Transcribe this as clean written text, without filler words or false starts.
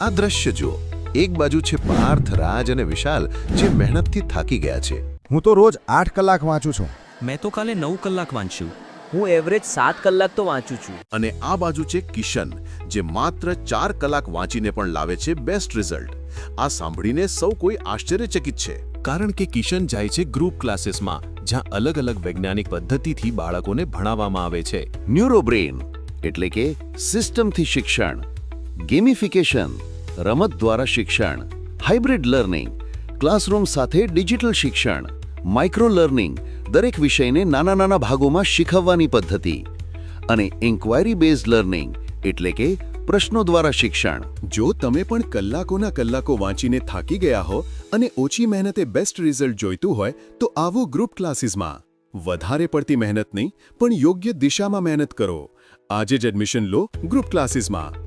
આ દ્રશ્ય જુઓ, એક બાજુ છે પાર્થ, રાજ અને વિશાલ, જે મહેનતથી થાકી ગયા છે. હું તો રોજ 8 કલાક વાંચું છું. મેં તો કાલે 9 કલાક વાંચ્યું. હું એવરેજ 7 કલાક તો વાંચું છું. અને આ બાજુ છે કિશન, જે માત્ર 4 કલાક વાંચીને પણ લાવે છે બેસ્ટ રિઝલ્ટ. આ સાંભળીને સૌ કોઈ આશ્ચર્યચકિત છે, કારણ કે કિશન જાય છે ગ્રુપ ક્લાસીસમાં, જ્યાં અલગ અલગ વૈજ્ઞાનિક પદ્ધતિથી બાળકોને ભણાવવામાં આવે છે. ન્યુરોબ્રેન એટલે કે સિસ્ટમથી શિક્ષણ, ગેમિફિકેશન રમત દ્વારા શિક્ષણ, હાઇબ્રિડ લર્નિંગ ક્લાસરૂમ સાથે ડિજિટલ શિક્ષણ, માઇક્રો લર્નિંગ દરેક વિષયને નાના નાના ભાગોમાં શીખવવાની પદ્ધતિ, અને ઇન્ક્વાયરી બેઝડ લર્નિંગ એટલે કે પ્રશ્નો દ્વારા શિક્ષણ. જો તમે પણ કલાકોના કલાકો વાંચીને થાકી ગયા હો અને ઓછી મહેનતે બેસ્ટ રિઝલ્ટ જોઈતું હોય તો આવો ગ્રુપ ક્લાસીસમાં. વધારે પડતી મહેનત નહીં, પણ યોગ્ય દિશામાં મહેનત કરો. આજે જ એડમિશન લો ગ્રુપ ક્લાસીસમાં.